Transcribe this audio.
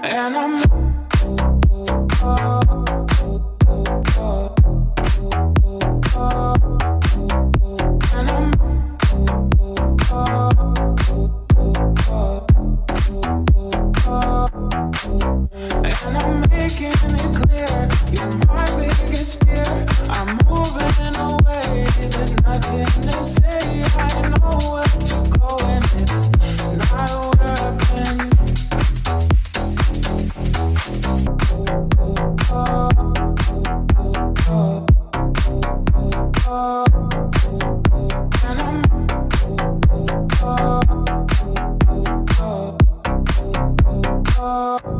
And I'm And I'm making it clear, you're my biggest fear. I'm moving away, there's nothing to say. I know where to go and it's not where I've been. And I'm Oh